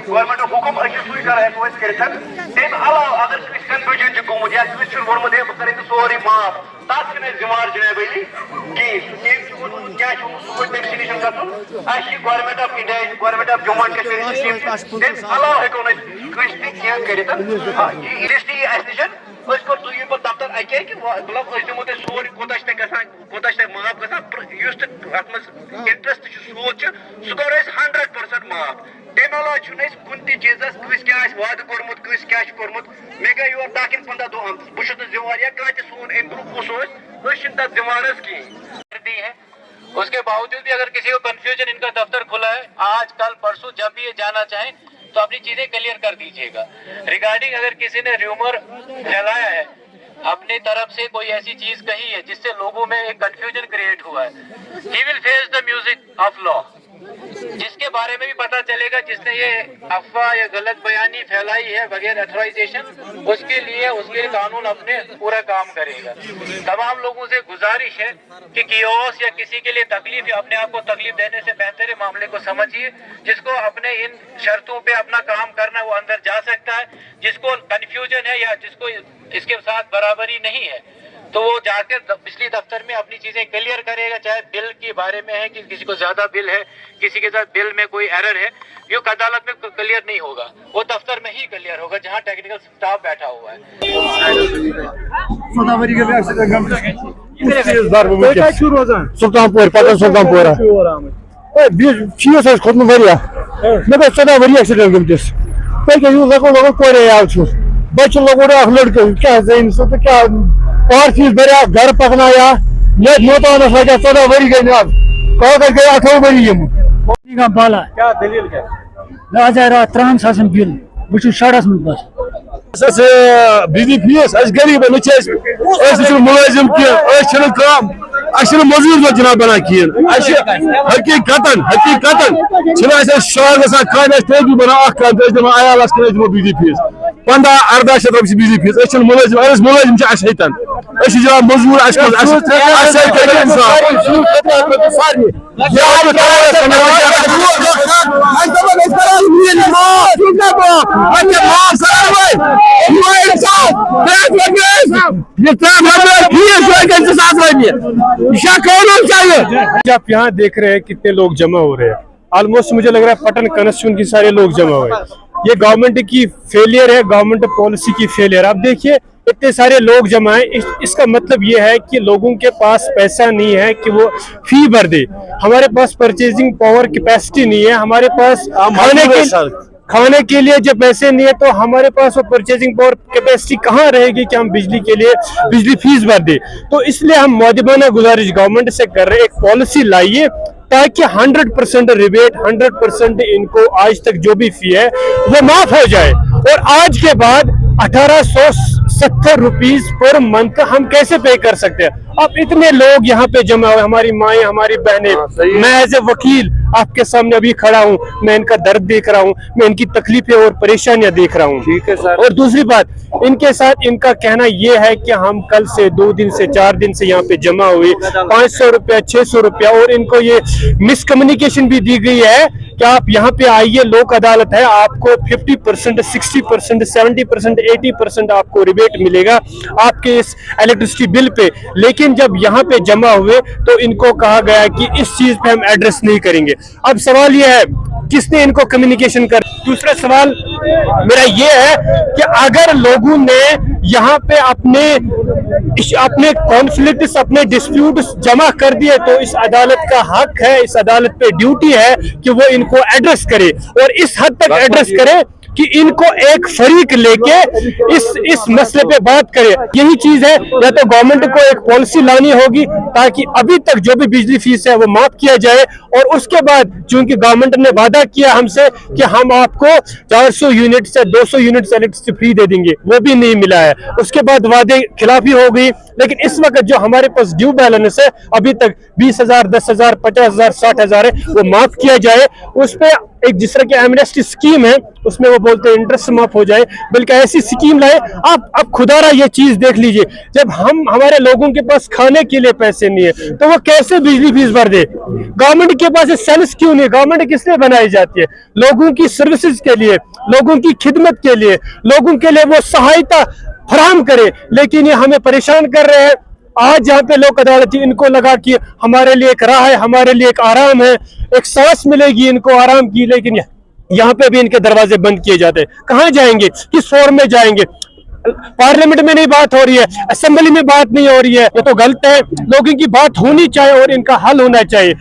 Government हुकुम सू कर तम अलाव अगर कन्फ्यूजन गोमुत या वोर्मुत है बह कर सोरे माफ तथ जिम्मेवार जनाब अली कहें क्या तम नश government of India government of Jammu and Kashmir तम अलाव हेको कर लिस्ट नश तुम पे दफ्तर अके कि मतलब दिमो तुम सोरे कोत माफ गत इंटरेस्ट सूद सह कर 100% माफ तम अलाव कुन चीज कस क्या वाद कोर्मुत कस क्या कोर्मुत मे गई योर 10-15 दह बहुत जिम्मेवार या कह सोन अम ब्रोह तथ जिम्मेवार दी है। उसके बावजूद भी अगर किसी को कंफ्यूजन इनका दफ्तर खुला है आज कल परसों जब भी ये जाना चाहें तो अपनी चीजें क्लियर कर दीजिएगा। रिगार्डिंग अगर किसी ने र्यूमर फैलाया है अपनी तरफ से कोई ऐसी चीज कही है जिससे लोगों में एक कंफ्यूजन क्रिएट हुआ है, he will face the music of law. जिसके बारे में भी पता चलेगा जिसने ये अफवाह या गलत बयानी फैलाई है बगैर अथॉराइजेशन उसके लिए कानून अपने पूरा काम करेगा। तमाम लोगों से गुजारिश है कि कियोस या किसी के लिए तकलीफ या अपने आप को तकलीफ देने से बेहतर है मामले को समझिए। जिसको अपने इन शर्तों पे अपना काम करना वो अंदर जा सकता है, जिसको कंफ्यूजन है या जिसको इसके साथ बराबरी नहीं है तो वो जाकर बिजली दफ्तर में अपनी चीजें क्लियर करेगा। चाहे बिल के बारे में है कि किसी को ज्यादा बिल है, किसी के साथ बिल में कोई एरर है, ये अदालत में क्लियर नहीं होगा, वो दफ्तर में ही क्लियर होगा जहाँ टेक्निकल स्टाफ बैठा हुआ है। सुल्तानपुर पता सुल्तानपुरा खोतम मे गई 14 वरी एक्सीडेंट गमतिस पे लगो कोरे बच्चे लगो लड़के क्या क्या और चीज भर घर पकनाया मोतानस लगे 14 वरी गई अब कागज गए 18 वरी बाला क्या दलील क्या आज रात 3 सासन बिल बस शड़स में बस बिजली फीस गरीब मुलाजिम कम मजूर जनाब बना हकीकतन शहर गई बना आयाल दिमो बिजली फीस 15-18 शत रुपये बिजली फीस मुलाजिम मुलाजिम जनाब मजूर आप यहाँ देख रहे हैं कितने लोग जमा हो रहे हैं। ऑलमोस्ट मुझे लग रहा है पटन कनेक्शन की सारे लोग जमा हुए। ये गवर्नमेंट की फेलियर है, गवर्नमेंट पॉलिसी की फेलियर। आप देखिए इतने सारे लोग जमा है, इसका मतलब ये है कि लोगों के पास पैसा नहीं है कि वो फी भर दे। हमारे पास परचेजिंग पावर कैपेसिटी नहीं है, हमारे पास खाने के लिए जब पैसे नहीं है तो हमारे पास वो परचेजिंग पावर कैपेसिटी कहाँ रहेगी कि हम बिजली के लिए बिजली फीस भर दे। तो इसलिए हम मौजूदा गुजारिश गवर्नमेंट से कर रहे हैं, एक पॉलिसी लाइए ताकि 100% रिबेट 100% इनको आज तक जो भी फी है वो माफ हो जाए। और आज के बाद 1870 रुपीज पर मंथ हम कैसे पे कर सकते हैं। अब इतने लोग यहाँ पे जमा हुए, हमारी माएँ हमारी बहनें, मैं एज ए वकील आपके सामने अभी खड़ा हूँ, मैं इनका दर्द देख रहा हूँ, मैं इनकी तकलीफें और परेशानियां देख रहा हूँ। ठीक है सर। और दूसरी बात इनके साथ इनका कहना यह है कि हम कल से 2 दिन से 4 दिन से यहाँ पे जमा हुए 500 रुपया 600 रुपया, और इनको ये मिसकम्युनिकेशन भी दी गई है कि आप यहाँ पे आइए, लोक अदालत है, आपको 50%, 60%, 70%, 80% आपको रिबेट मिलेगा आपके इस इलेक्ट्रिसिटी बिल पे। लेकिन जब यहाँ पे जमा हुए तो इनको कहा गया कि इस चीज पे हम एड्रेस नहीं करेंगे। अब सवाल यह है किसने इनको कम्युनिकेशन कर। दूसरा सवाल मेरा ये है कि अगर लोगों ने यहाँ पे अपने कॉन्फ्लिक्ट्स अपने डिस्प्यूट्स जमा कर दिए तो इस अदालत का हक है, इस अदालत पे ड्यूटी है कि वो इनको एड्रेस करे, और इस हद तक एड्रेस करे कि इनको एक फरीक लेके इस मसले पे बात करे। यही चीज है, या तो गवर्नमेंट को एक पॉलिसी लानी होगी ताकि अभी तक जो भी बिजली फीस है वो माफ किया जाए, और उसके बाद चूंकि गवर्नमेंट ने वादा किया हमसे कि हम आपको 400 यूनिट से 200 यूनिट इलेक्ट्रिसिटी फ्री दे देंगे, वो भी नहीं मिला है। उसके बाद वादे खिलाफी हो गई, लेकिन इस वक्त जो हमारे पास ड्यू बैलेंस है अभी तक 20,000, 10,000, 50,000, 60,000 है, वो माफ किया जाए। उस पे एक जिस तरह की एमनेस्टी स्कीम है उसमें वो बोलते हैं इंटरेस्ट माफ हो जाए, बल्कि ऐसी स्कीम लाए। आप अब खुदारा ये चीज देख लीजिए, जब हमारे लोगों के पास खाने के लिए पैसे नहीं है तो वो कैसे बिजली फीस भर दे? गवर्नमेंट के पास सेल्स क्यों नहीं? गवर्नमेंट किस लिए बनाई जाती है? लोगों की सर्विसेज के लिए, लोगों की खिदमत के लिए, लोगों के लिए वो सहायता फराहम करे, लेकिन ये हमें परेशान कर रहे हैं। आज जहाँ पे लोक अदालती इनको लगा कि हमारे लिए एक राह है, हमारे लिए एक आराम है, एक सांस मिलेगी इनको आराम की, लेकिन यहाँ पे भी इनके दरवाजे बंद किए जाते हैं। कहाँ जाएंगे? किस फॉर्म में जाएंगे? पार्लियामेंट में नहीं बात हो रही है, असेंबली में बात नहीं हो रही है, ये तो गलत है। लोगों की बात होनी चाहिए और इनका हल होना चाहिए।